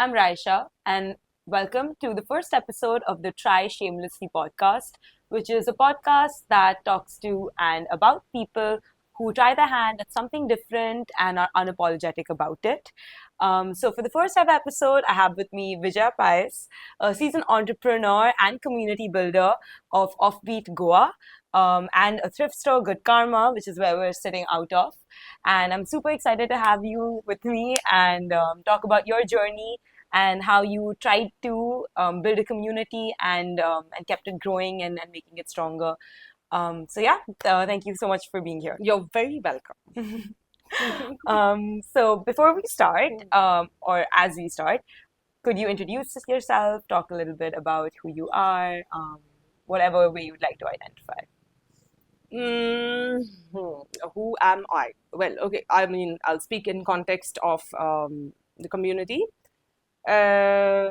I'm Raisha, and welcome to the first episode of the Tryshamelessly podcast, which is a podcast that talks to and about people who try their hand at something different and are unapologetic about it. So, for the first ever episode, I have with me Vijaya Pais, a seasoned entrepreneur and community builder of Offbeat Goa, and a thrift store, Good Karma, which is where we're sitting out of. And I'm super excited to have you with me and talk about your journey and how you tried to build a community and kept it growing and making it stronger. Thank you so much for being here. You're very welcome. So before we start, or as we start, could you introduce yourself, talk a little bit about who you are, whatever way you'd like to identify? Mm, who am I? Well, okay, I mean, I'll speak in context of the community. Uh,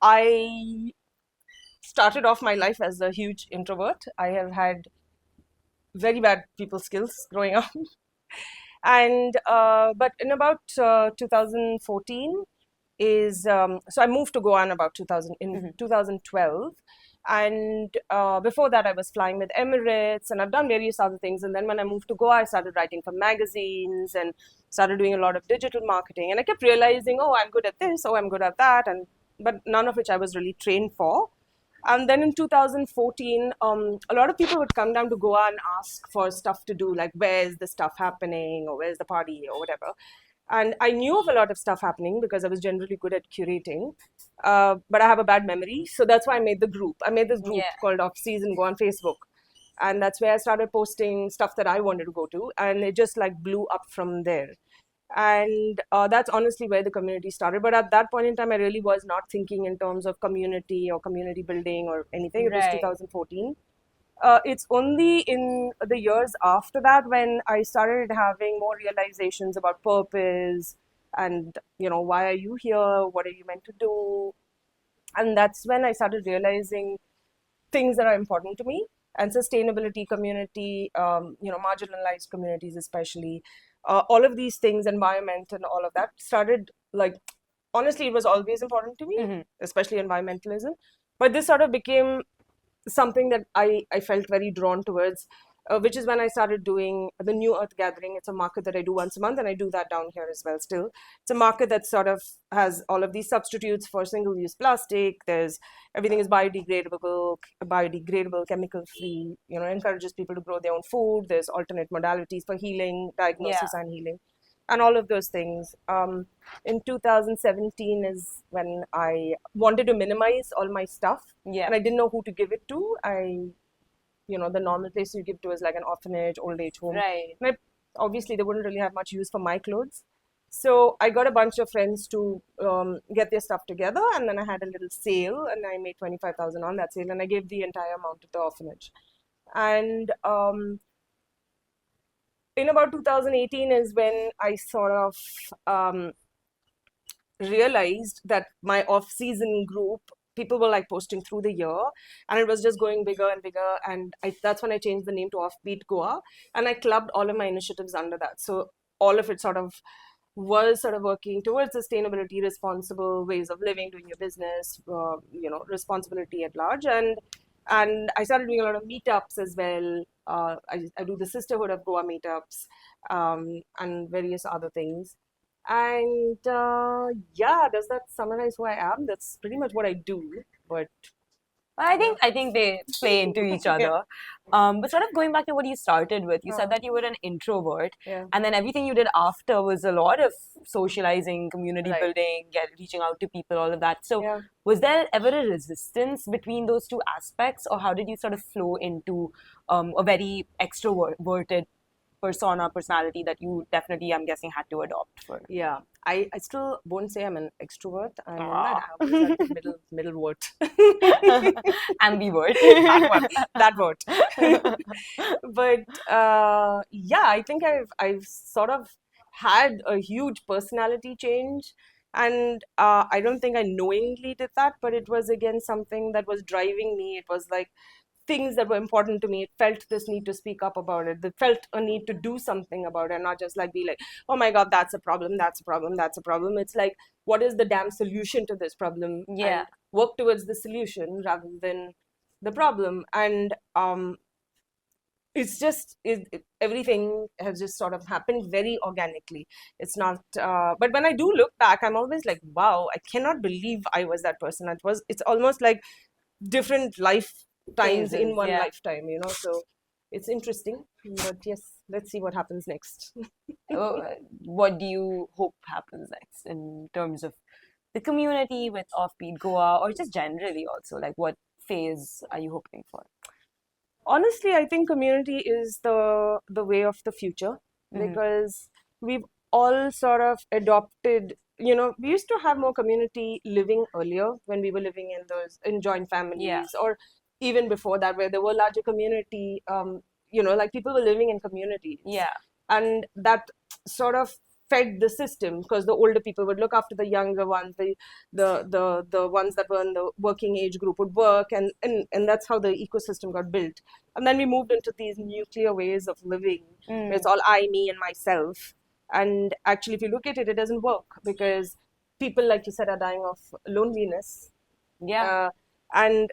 I started off my life as a huge introvert. I have had very bad people skills growing up. And but in about 2014 so I moved to Goa in about 2012, and before that I was flying with Emirates, and I've done various other things. And then when I moved to Goa, I started writing for magazines and started doing a lot of digital marketing. And I kept realizing, oh, I'm good at this, oh, I'm good at that, and but none of which I was really trained for. And then in 2014, a lot of people would come down to Goa and ask for stuff to do, like where's the stuff happening or where's the party or whatever. And I knew of a lot of stuff happening because I was generally good at curating, but I have a bad memory. So that's why I made the group. I made this group called Off Season Go on Facebook. And that's where I started posting stuff that I wanted to go to. And it just like blew up from there. And that's honestly where the community started. But at that point in time, I really was not thinking in terms of community or community building or anything. It was 2014. It's only in the years after that when I started having more realizations about purpose and, why are you here? What are you meant to do? And that's when I started realizing things that are important to me, and sustainability, community, marginalized communities especially, all of these things, environment and all of that started like, honestly, it was always important to me, especially environmentalism. But this sort of became something that I felt very drawn towards, which is when I started doing the New Earth Gathering. It's a market that I do once a month, and I do that down here as well still. It's a market that sort of has all of these substitutes for single-use plastic. Everything is biodegradable, chemical-free, encourages people to grow their own food. There's alternate modalities for healing, diagnosis and healing, and all of those things. In 2017 is when I wanted to minimize all my stuff, and I didn't know who to give it to. The normal place you give to is like an orphanage, old age home. Right. And obviously, they wouldn't really have much use for my clothes. So I got a bunch of friends to get their stuff together, and then I had a little sale, and I made 25,000 on that sale, and I gave the entire amount to the orphanage. And in about 2018 is when I sort of realized that my off-season group, people were like posting through the year, and it was just going bigger and bigger. And that's when I changed the name to Offbeat Goa, and I clubbed all of my initiatives under that. So all of it was working towards sustainability, responsible ways of living, doing your business, responsibility at large. And I started doing a lot of meetups as well. I do the Sisterhood of Goa meetups, and various other things. And does that summarize who I am? That's pretty much what I do. But I think they play into each other. But sort of going back to what you started with, you said that you were an introvert, and then everything you did after was a lot of socializing, community building, reaching out to people, all of that. So was there ever a resistance between those two aspects, or how did you sort of flow into a very extroverted personality that you definitely, I'm guessing, had to adopt for? Yeah, I still won't say I'm an extrovert. I'm in that middle word. Ambivert. that word. But I think I've sort of had a huge personality change, and I don't think I knowingly did that, but it was again something that was driving me. It was like things that were important to me. It felt this need to speak up about it. It felt a need to do something about it, not just like be like, oh my God, that's a problem, that's a problem, that's a problem. It's like, what is the damn solution to this problem? Yeah. And work towards the solution rather than the problem. And it's just everything has just sort of happened very organically. It's not but when I do look back, I'm always like, wow, I cannot believe I was that person. It's almost like different lifetimes in one lifetime, you know. So it's interesting, but yes, let's see what happens next. What do you hope happens next in terms of the community with Offbeat Goa, or just generally also? Like, what phase are you hoping for? Honestly, I think community is the way of the future, because we've all sort of adopted, you know, we used to have more community living earlier when we were living in joint families, or even before that, where there were larger community, you know, like people were living in communities. And that sort of fed the system, because the older people would look after the younger ones, the ones that were in the working age group would work, and that's how the ecosystem got built. And then we moved into these nuclear ways of living, where it's all I, me, and myself. And actually, if you look at it, it doesn't work, because people, like you said, are dying of loneliness. And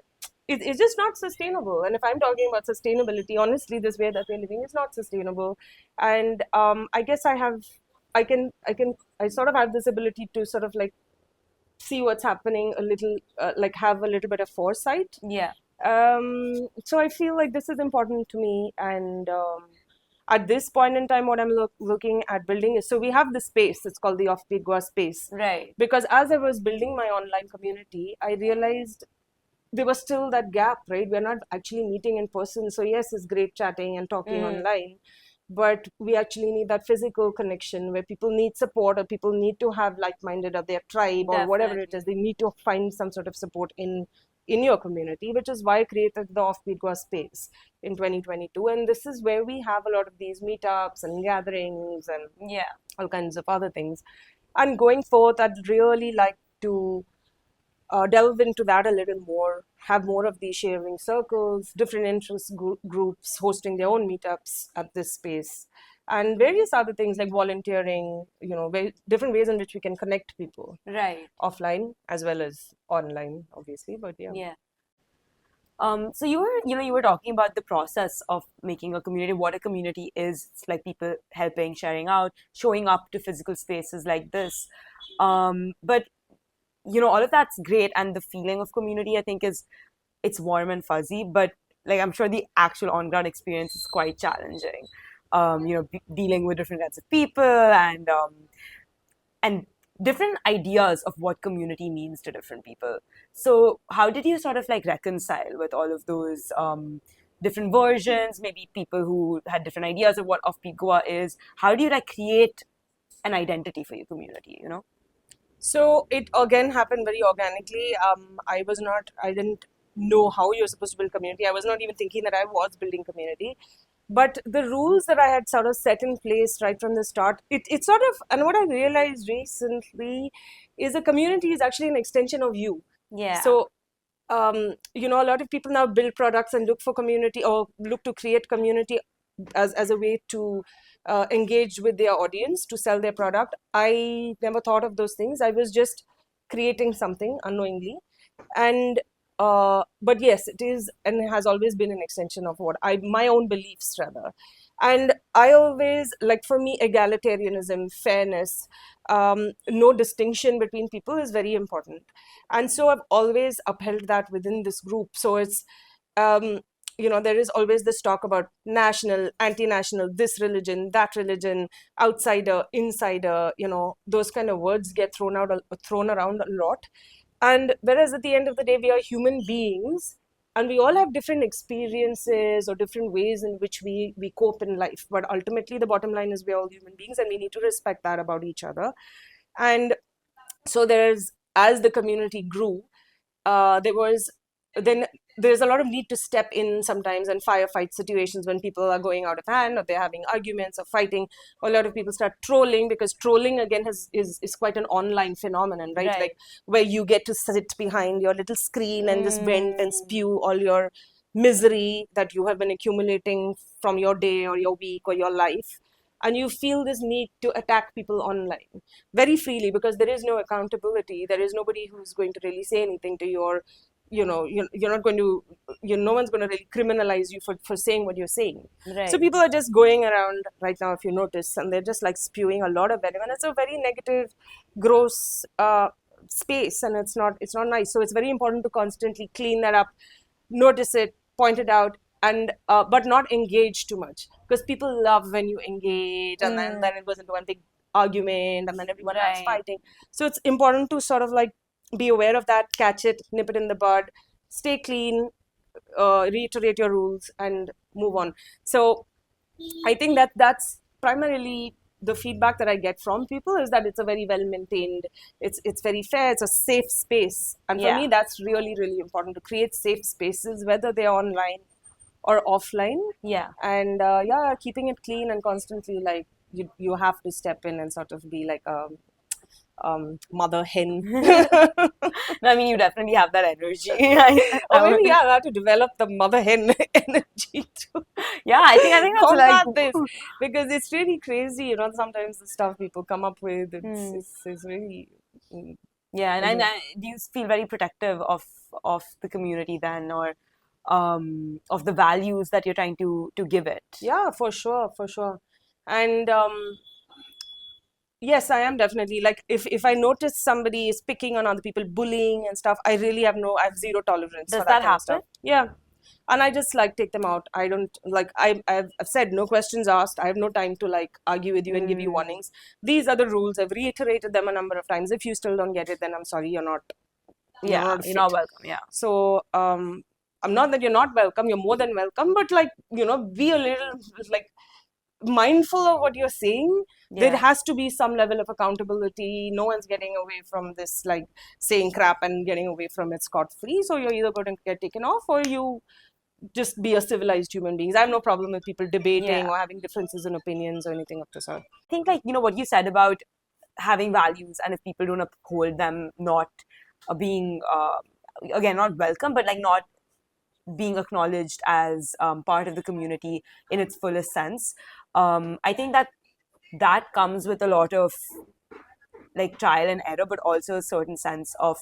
it's just not sustainable. And if I'm talking about sustainability, honestly, this way that we're living is not sustainable. And I guess I sort of have this ability to sort of like see what's happening a little, like have a little bit of foresight. So I feel like this is important to me. And at this point in time, what I'm looking at building is, so we have this space, it's called the Offbeat Goa space. Because as I was building my online community, I realized there was still that gap, right? We're not actually meeting in person. So yes, it's great chatting and talking online, but we actually need that physical connection where people need support, or people need to have like-minded, or their tribe, or whatever it is. They need to find some sort of support in your community, which is why I created the Offbeat Goa space in 2022. And this is where we have a lot of these meetups and gatherings and all kinds of other things. And going forth, I'd really like to delve into that a little more, have more of these sharing circles, different interest groups hosting their own meetups at this space, and various other things like volunteering, you know, different ways in which we can connect people. Offline as well as online, obviously, but so you were talking about the process of making a community, what a community is. It's like people helping, sharing out, showing up to physical spaces like this. But you know, all of that's great, and the feeling of community, I think, it's warm and fuzzy, but like I'm sure the actual on-ground experience is quite challenging. You know, dealing with different kinds of people and different ideas of what community means to different people. So how did you sort of like reconcile with all of those different versions, maybe people who had different ideas of what Offbeat Goa is? How do you like create an identity for your community, you know? So it again happened very organically. I didn't know how you're supposed to build community. I was not even thinking that I was building community. But the rules that I had sort of set in place right from the start, it sort of, and what I realized recently is a community is actually an extension of you. So, you know, a lot of people now build products and look for community, or look to create community as a way to engage with their audience, to sell their product. I never thought of those things. I was just creating something unknowingly. And but yes, it is, and it has always been an extension of my own beliefs rather. And I always, like, for me, egalitarianism, fairness, no distinction between people is very important. And so I've always upheld that within this group. So it's, you know, there is always this talk about national, anti-national, this religion, that religion, outsider, insider, you know, those kind of words get thrown around a lot. And whereas at the end of the day, we are human beings, and we all have different experiences or different ways in which we cope in life. But ultimately, the bottom line is we're all human beings, and we need to respect that about each other. And so as the community grew, there's a lot of need to step in sometimes and firefight situations when people are going out of hand, or they're having arguments or fighting. A lot of people start trolling, because trolling again is quite an online phenomenon, right? Like, where you get to sit behind your little screen and just vent and spew all your misery that you have been accumulating from your day or your week or your life, and you feel this need to attack people online very freely because there is no accountability. There is nobody who's going to really say anything to you, or you're not going to, no one's going to really criminalize you for saying what you're saying. Right. So people are just going around right now, if you notice, and they're just like spewing a lot of venom, and it's a very negative, gross space, and it's not nice. So it's very important to constantly clean that up, notice it, point it out, and but not engage too much, because people love when you engage, and then it goes into one big argument, and then everyone else Right. fighting. So it's important to sort of like be aware of that, catch it, nip it in the bud, stay clean, reiterate your rules, and move on. So I think that's primarily the feedback that I get from people, is that it's a very well maintained, it's very fair, it's a safe space. And for Yeah. me, that's really, really important, to create safe spaces, whether they're online or offline. Yeah. And keeping it clean, and constantly like you have to step in and sort of be like a mother hen. No, I mean, you definitely have that energy. Or maybe I have to develop the mother hen energy too. Yeah, I think that's Combat like this, because it's really crazy. Sometimes the stuff people come up with, it's really. Yeah, and do you feel very protective of the community then, or of the values that you're trying to give it? Yeah, for sure, for sure. And yes, I am definitely, like, if I notice somebody is picking on other people, bullying and stuff, I have zero tolerance Does for that that kind of stuff. happen? Yeah. And I just like take them out. I don't like, I've said no questions asked. I have no time to like argue with you and give you warnings. These are the rules. I've reiterated them a number of times. If you still don't get it, then I'm sorry, you're not You're not welcome. Yeah. So I'm not that you're not welcome, you're more than welcome, but like, be a little like mindful of what you're saying. There has to be some level of accountability. No one's getting away from this, like saying crap and getting away from it scot-free. So you're either going to get taken off, or you just be a civilized human being. I have no problem with people debating or having differences in opinions or anything of the sort. I think, like, what you said about having values, and if people don't uphold them, not being again, not welcome, but like not being acknowledged as part of the community in its fullest sense. I think that comes with a lot of like trial and error, but also a certain sense of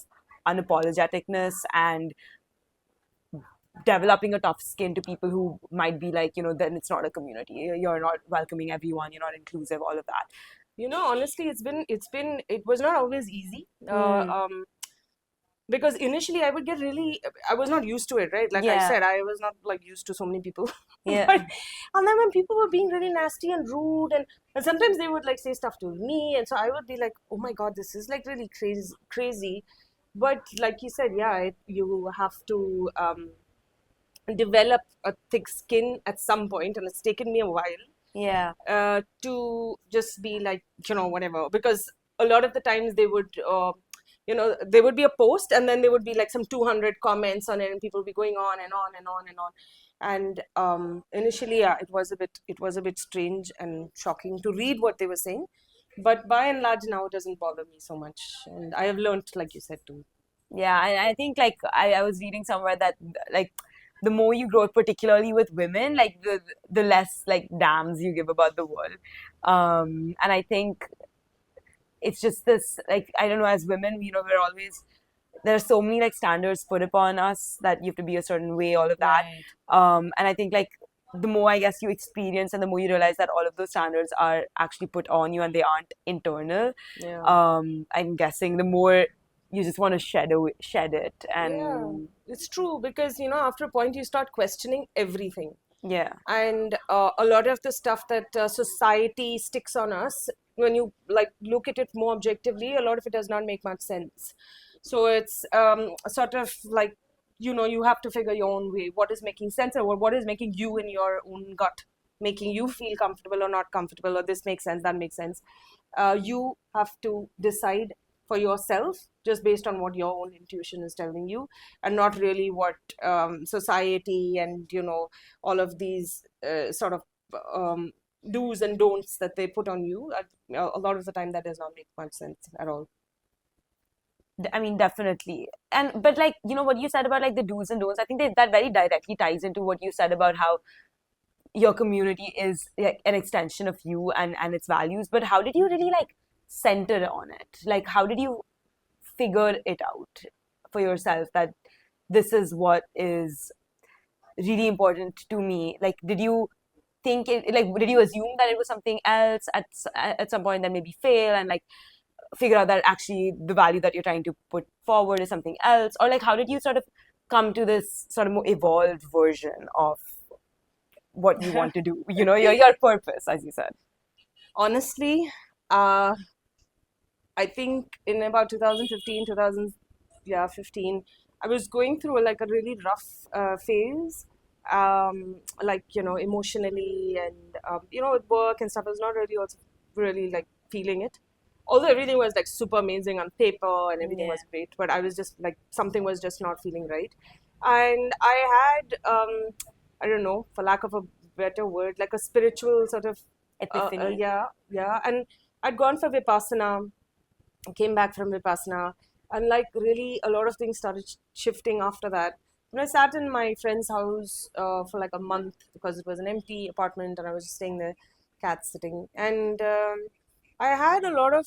unapologeticness and developing a tough skin to people who might be like, then it's not a community. You're not welcoming everyone. You're not inclusive. All of that. Honestly, it was not always easy. Because initially I was not used to it, right? Like I said, I was not like used to so many people. Yeah. And then when people were being really nasty and rude, and sometimes they would like say stuff to me, and so I would be like, oh my God, this is like really crazy. But like you said, you have to develop a thick skin at some point, and it's taken me a while. Yeah. To just be like, whatever, because a lot of the times they would there would be a post, and then there would be like some 200 comments on it, and people would be going on and on and on and on. And initially, it was a bit strange and shocking to read what they were saying, but by and large now it doesn't bother me so much, and I have learned, like you said, too. Yeah, and I think like I was reading somewhere that like the more you grow, particularly with women, like the less like damns you give about the world. And I think it's just this, like, I don't know, as women, we're always, there are so many like standards put upon us that you have to be a certain way, all of that. And I think like the more I guess you experience, and the more you realize that all of those standards are actually put on you and they aren't internal. I'm guessing the more you just want to shed it. And it's true, because after a point you start questioning everything. Yeah. And a lot of the stuff that society sticks on us, when you like look at it more objectively, a lot of it does not make much sense. So it's sort of like, you have to figure your own way, what is making sense, or what is making you in your own gut, making you feel comfortable or not comfortable, or this makes sense, that makes sense. You have to decide for yourself, just based on what your own intuition is telling you, and not really what society and all of these sort of do's and don'ts that they put on you. A lot of the time that does not make much sense at all. I mean, definitely. And but like, what you said about like the do's and don'ts, I think that very directly ties into what you said about how your community is like an extension of you and its values. But how did you really like center on it? Like, how did you figure it out for yourself that this is what is really important to me? Like, did you think it, like, did you assume that it was something else at some point, then maybe fail and like figure out that actually the value that you're trying to put forward is something else? Or like, how did you sort of come to this sort of more evolved version of what you want to do, your purpose, as you said? Honestly, uh, I think in about 2015, 2000, yeah, 15, I was going through like a really rough phase, like, emotionally and, with work and stuff. I was not really also really like feeling it. Although everything was like super amazing on paper and everything Yeah. was great, but I was just like, something was just not feeling right. And I had, I don't know, for lack of a better word, like a spiritual sort of, Epiphany. yeah, yeah. And I'd gone for Vipassana, came back from Vipassana, and like really a lot of things started shifting after that. I sat in my friend's house for like a month because it was an empty apartment and I was just staying there, cat sitting. And I had a lot of,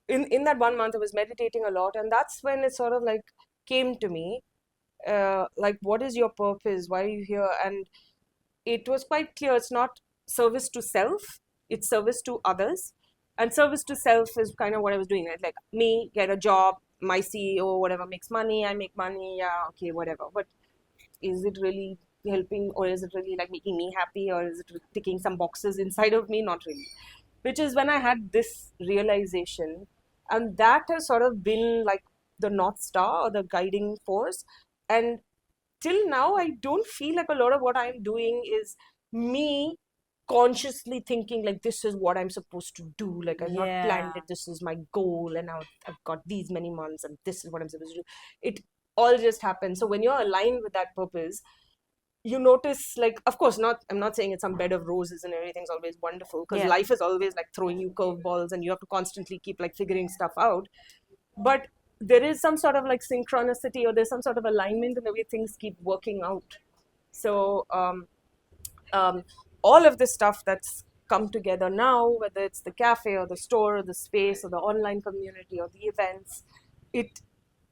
in that 1 month, I was meditating a lot. And that's when it sort of like came to me, like, what is your purpose? Why are you here? And it was quite clear it's not service to self, it's service to others. And service to self is kind of what I was doing, right? Like, me, get a job, my CEO, whatever, makes money, I make money, yeah, okay, whatever. But is it really helping, or is it really like making me happy, or is it ticking some boxes inside of me? Not really. Which is when I had this realization, and that has sort of been like the North Star or the guiding force. And till now, I don't feel like a lot of what I'm doing is me consciously thinking like, this is what I'm supposed to do. Like, I've not planned Yeah. it. This is my goal, and now I've got these many months, and this is what I'm supposed to do. It all just happens. So when you're aligned with that purpose, you notice, like, of course, not, I'm not saying it's some bed of roses and everything's always wonderful, because Yeah. life is always like throwing you curveballs and you have to constantly keep like figuring stuff out. But there is some sort of like synchronicity, or there's some sort of alignment in the way things keep working out. So um, all of this stuff that's come together now, whether it's the cafe or the store or the space or the online community or the events, it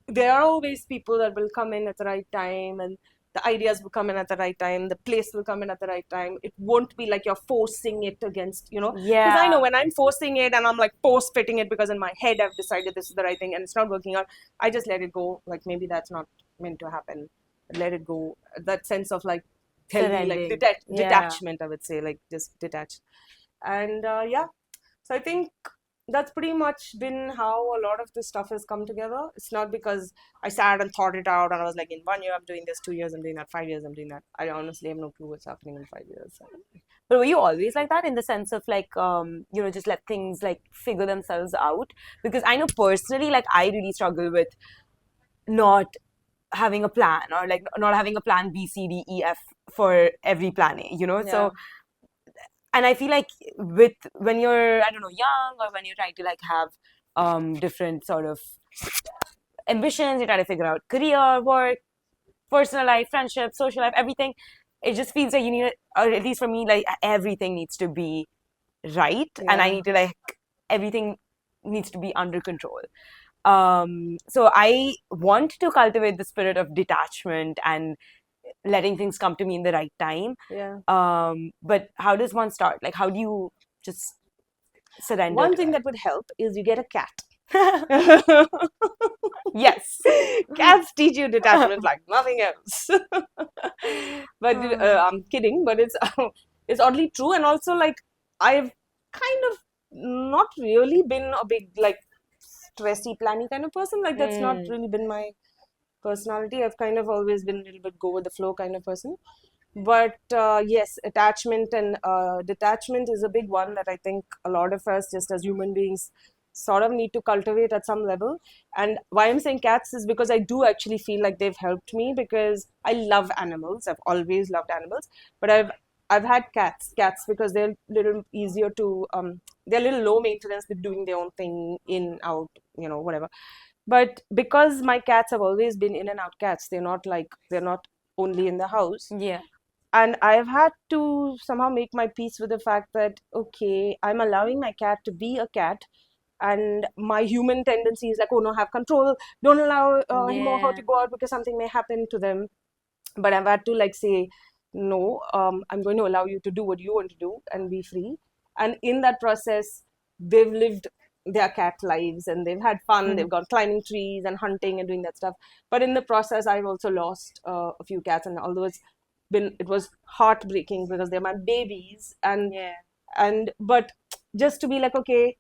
there are always people that will come in at the right time, and the ideas will come in at the right time, the place will come in at the right time. It won't be like you're forcing it against, because I Yeah. know when I'm forcing it and I'm like force fitting it because in my head I've decided this is the right thing and it's not working out, I just let it go. Like, maybe that's not meant to happen. Let it go. That sense of like healthy, like Surrendering. Yeah. detachment, I would say, like just detached. And yeah, so I think that's pretty much been how a lot of this stuff has come together. It's not because I sat and thought it out and I was like, in 1 year I'm doing this, 2 years I'm doing that, 5 years I'm doing that. I honestly have no clue what's happening in 5 years. But were you always like that, in the sense of like, just let things like figure themselves out? Because I know personally, like, I really struggle with not having a plan, or like not having a plan B, C, D, E, F for every plan A. Yeah. So, and I feel like with when you're, I don't know, young, or when you're trying to like have different sort of ambitions, you try to figure out career, work, personal life, friendship, social life, everything. It just feels like you need, or at least for me, like everything needs to be right, and I Yeah. need to like everything needs to be under control. So I want to cultivate the spirit of detachment and letting things come to me in the right time. Yeah. But how does one start? Like, how do you just surrender One to thing it? that would help is you get a cat. Yes. Cats teach you detachment like nothing else. But I'm kidding, but it's it's oddly true. And also, like, I've kind of not really been a big like stressy planning kind of person. Like, that's not Mm. really been my personality. I've kind of always been a little bit go with the flow kind of person. But yes, attachment and detachment is a big one that I think a lot of us, just as human beings, sort of need to cultivate at some level. And why I'm saying cats is because I do actually feel like they've helped me, because I love animals. I've always loved animals, but I've had cats because they're a little easier to they're a little low maintenance. They're doing their own thing, in, out, whatever. But because my cats have always been in and out cats, they're not only in the house. Yeah. And I've had to somehow make my peace with the fact that, okay, I'm allowing my cat to be a cat, and my human tendency is like, oh no, have control, don't allow him or her Yeah. to go out because something may happen to them. But I've had to like say, no, I'm going to allow you to do what you want to do and be free. And in that process, they've lived their cat lives and they've had fun. They've gone climbing trees and hunting and doing that stuff. But in the process, I've also lost a few cats, and although it was heartbreaking because they're my babies, but just to be like, okay,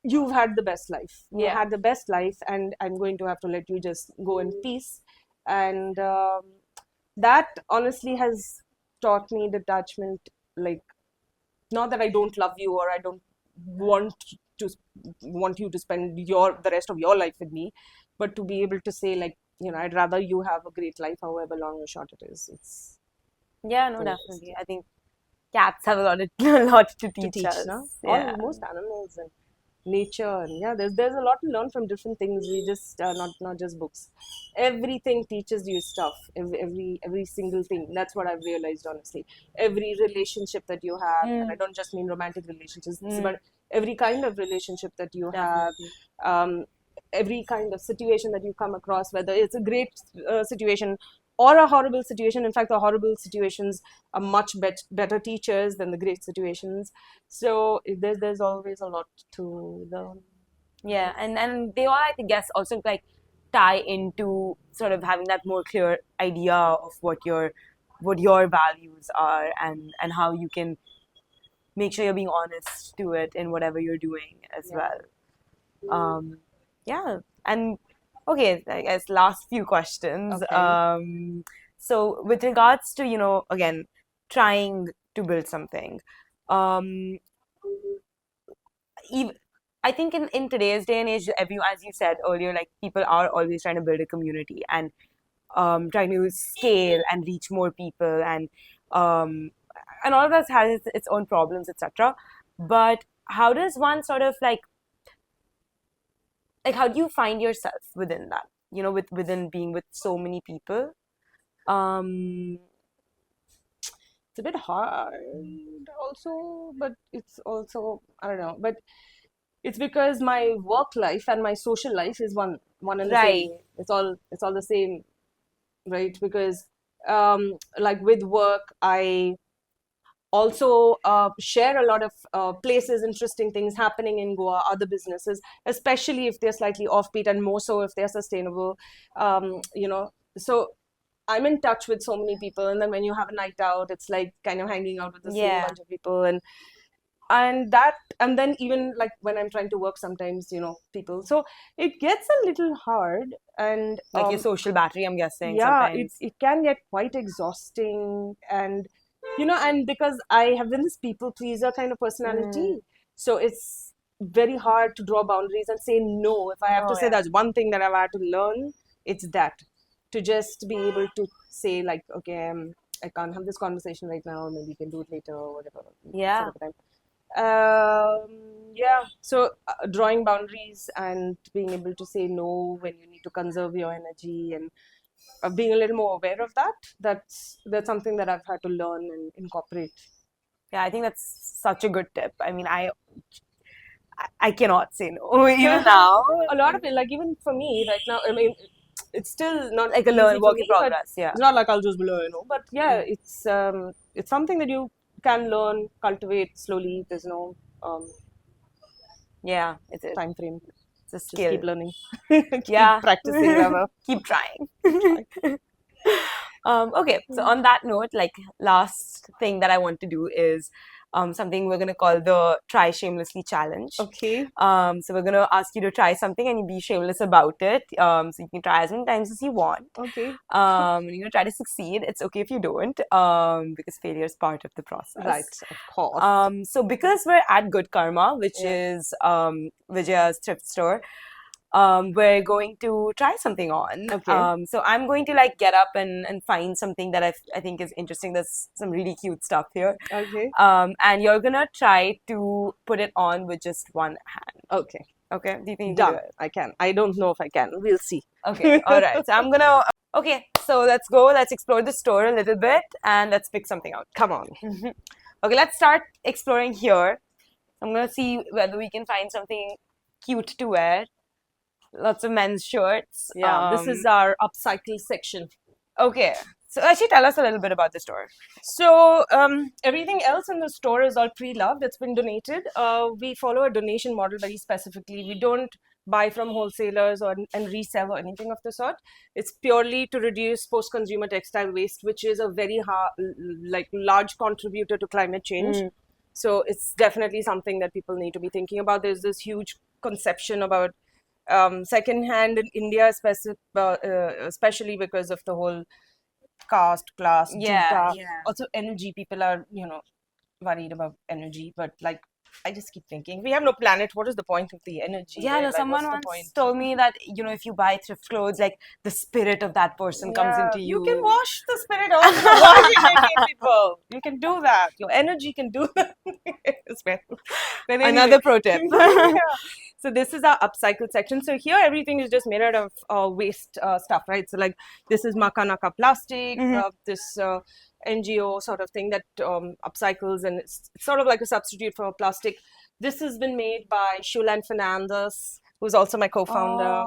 you've had the best life. You had the best life, and I'm going to have to let you just go in peace. And that honestly has taught me detachment. Like, not that I don't love you or I don't want to want you to spend the rest of your life with me, but to be able to say, like, I'd rather you have a great life, however long or short it is. It's Yeah, no, what it is. definitely. I think cats have a lot a lot to To teach teach, us. no? Yeah. Most animals and nature, and yeah, there's a lot to learn from different things. We just not just books. Everything teaches you stuff. Every single thing. That's what I've realized, honestly. Every relationship that you have, and I don't just mean romantic relationships, but every kind of relationship that you have, Definitely. every kind of situation that you come across, whether it's a great situation or a horrible situation. In fact, the horrible situations are much better teachers than the great situations. So there's always a lot to learn. Yeah, and they all, I think, guess, also like tie into sort of having that more clear idea of what your values are, and how you can make sure you're being honest to it in whatever you're doing as well. Yeah, and okay, I guess last few questions. Okay. So with regards to, again, trying to build something, um, even I think in today's day and age, as you said earlier, like people are always trying to build a community and trying to scale and reach more people, um, and all of that has its own problems, etc. But how does one sort of like how do you find yourself within that? Within being with so many people. Um, It's a bit hard also, but it's also, I don't know, but it's because my work life and my social life is one and the right. same. It's all the same, right? Because like with work, I also share a lot of places, interesting things happening in Goa, other businesses, especially if they're slightly offbeat, and more so if they're sustainable. So I'm in touch with so many people, and then when you have a night out, it's like kind of hanging out with the same Yeah. bunch of people, and then even like when I'm trying to work, sometimes people. So it gets a little hard, and Like your social battery, I'm guessing yeah, it sometimes. it can get quite exhausting, and and because I have been this people pleaser kind of personality, so it's very hard to draw boundaries and say no. If I have to Oh say yeah. that's one thing that I've had to learn, it's that, to just be able to say, like, okay, I can't have this conversation right now, maybe we can do it later or whatever, Yeah. sort of a time. Yeah, so drawing boundaries and being able to say no when you need to conserve your energy, and being a little more aware of that's something that I've had to learn and incorporate. Yeah, I think that's such a good tip. I mean, I cannot say no even now. A lot of it, like even for me right now, I mean, it's still not Like a easy for work in me, but progress. Yeah. it's not like I'll just but yeah, it's something that you can learn, cultivate slowly. There's no Yeah, it's time frame. a Just skill. keep learning. Keep Yeah. practicing, rather. Keep trying. Keep trying. Okay, so on that note, like last thing that I want to do is something we're gonna call the Try Shamelessly Challenge. Okay. So we're gonna ask you to try something and you be shameless about it. So you can try as many times as you want. Okay. You're gonna try to succeed. It's okay if you don't, because failure is part of the process. Right, of course. So because we're at Good Karma, which Yeah. is Vijaya's thrift store, we're going to try something on. Okay. So I'm going to like get up and find something that I think is interesting. There's some really cute stuff here. Okay. And you're gonna try to put it on with just one hand. Okay. Okay, do you think you can Done. do it? I can. I don't know if I can. We'll see. Okay, all right. So I'm gonna. Okay, so let's go. Let's explore the store a little bit and let's pick something out. Come on. Okay, let's start exploring here. I'm gonna see whether we can find something cute to wear. Lots of men's shirts. Yeah, this is our upcycle section. Okay. So actually tell us a little bit about the store. So everything else in the store is all pre-loved. It's been donated. We follow a donation model very specifically. We don't buy from wholesalers and resell or anything of the sort. It's purely to reduce post-consumer textile waste, which is a very large contributor to climate change. So it's definitely something that people need to be thinking about. There's this huge conception about secondhand in India, especially because of the whole caste, class, Yeah, juta. Also, energy. People are, worried about energy. But like, I just keep thinking, we have no planet. What is the point of the energy? Yeah, right? no, Like, someone what's the once point? told me that, if you buy thrift clothes, like the spirit of that person comes Yeah, into you. you can wash the spirit off in the washing machine, people. You can do that. Your energy can do that as well. But anyway. Another pro tip. Yeah. So this is our upcycle section. So here everything is just made out of waste stuff, right? So like this is Makanaka plastic, this NGO sort of thing that upcycles, and it's sort of like a substitute for plastic. This has been made by Shulan Fernandez, who's also my co-founder.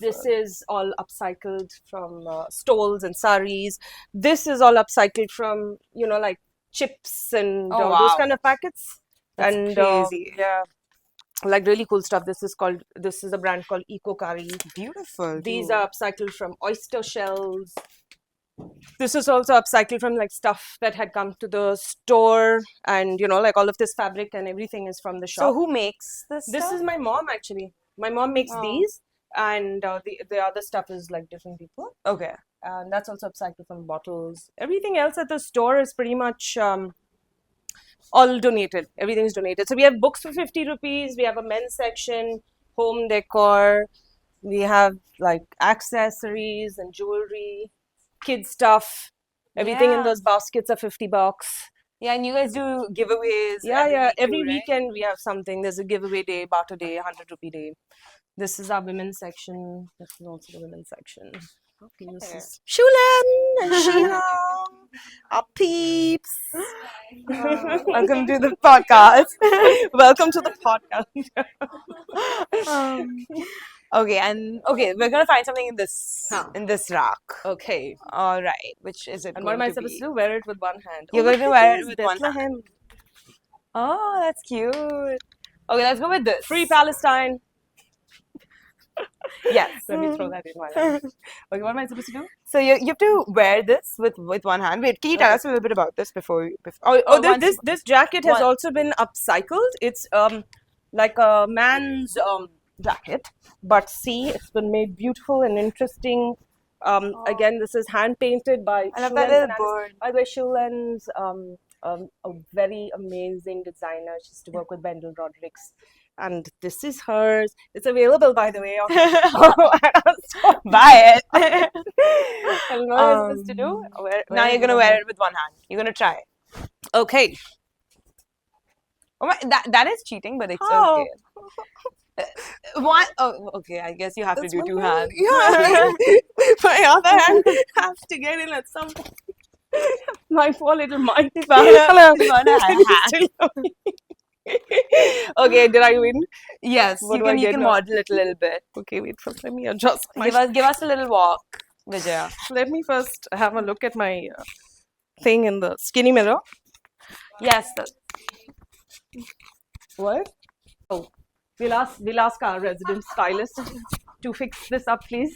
This is all upcycled from stoles and saris. This is all upcycled from, like chips and Oh, those wow. kind of packets. That's And crazy. yeah, like really cool stuff. This is a brand called Eco Curry. Beautiful. These too. are upcycled from oyster shells. This is also upcycled from like stuff that had come to the store, and like all of this fabric and everything is from the shop. So who makes this This stuff? is my mom actually. My mom makes Oh. these, and the other stuff is like different people. Okay. And that's also upcycled from bottles. Everything else at the store is pretty much all donated. Everything's donated. So we have books for 50 rupees. We have a men's section, home decor. We have like accessories and jewelry, kid stuff. Everything in Yeah. those baskets are $50. Yeah, and you guys do giveaways. Yeah. Every week too, right? weekend we have something. There's a giveaway day, barter day, 100 rupee day. This is our women's section. This is also the women's section. Okay, this is Shulan and Sheena, our peeps. Welcome to the podcast. Welcome to the podcast. Okay, we're gonna find something in this rack. Okay. All right, which is it? And what am I supposed to do? Wear it with one hand. You're going to wear it with one hand. Bethlehem. Oh, that's cute. Okay, let's go with this. Free Palestine. Yes. Let me throw that in my hand. Okay, what am I supposed to do? So you have to wear this with one hand. Wait, can you tell us a little bit about this before? This jacket has one- also been upcycled. It's like a man's jacket, but see, it's been made beautiful and interesting. Again, this is hand painted by I love that Shulan little Fernandez. bird. By the way, Shulan's a very amazing designer. She used to work with Bendel Rodericks. And this is hers. It's available, by the way, on at our store. Buy it. And what am I supposed to do? Now you're gonna wear it with one hand. You're gonna try. Okay. Oh my, that is cheating, but it's How? okay. One. Oh, okay. I guess you have to do two hands. Yeah. My other hand has to get in at some point. My poor little monkey. Hello. Okay, did I win? Yes, What you do I can get now? model it a little bit. Okay, wait first. Let me adjust my. Give us a little walk, Vijaya. Let me first have a look at my thing in the skinny mirror. Yes. What? Oh, we'll ask our resident stylist to fix this up, please.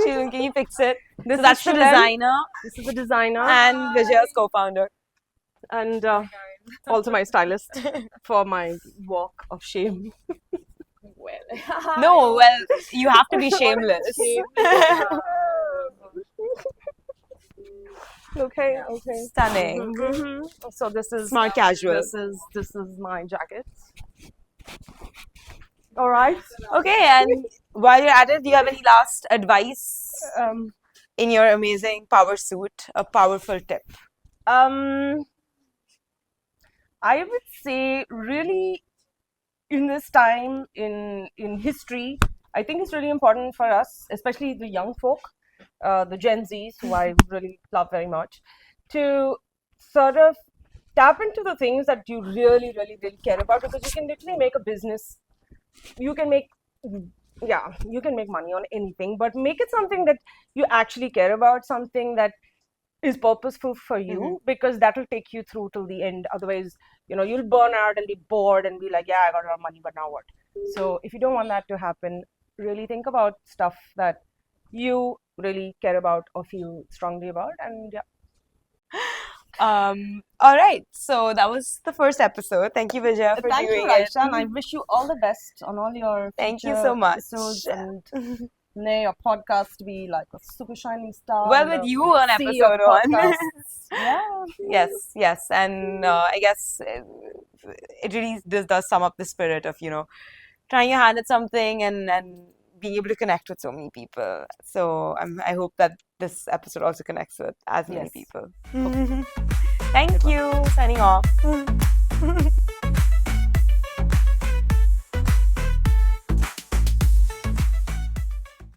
Sheila, can you fix it? This So that's is the Shulan. designer This is the designer and Vijaya's co-founder. and also my stylist for my walk of shame. No, well, you have to be shameless. Okay. Stunning. So this is Smart casual. This is my jacket. All right. Okay, and while you're at it, do you have any last advice in your amazing power suit? A powerful tip. I would say really in this time in history, I think it's really important for us, especially the young folk, the Gen Zs, who I really love very much, to sort of tap into the things that you really, really, really care about, because you can literally make a business. You can make, yeah, you can make money on anything, but make it something that you actually care about, something that is purposeful for you, because that will take you through till the end. Otherwise, you'll burn out and be bored and be like, yeah, I got a lot of money, but now what? So if you don't want that to happen, really think about stuff that you really care about or feel strongly about. And yeah. All right. So that was the first episode. Thank you, Vijaya, for Thank you, doing it. Raisha, and I wish you all the best on all your Thank you future so much. episodes, and may your podcast be like a super shining star. Well, with you on sea of episode one. podcasts. Yeah. Yes. And I guess it really does sum up the spirit of, trying your hand at something and being able to connect with so many people. So I hope that this episode also connects with as many Yes. people. Thank you. Signing off.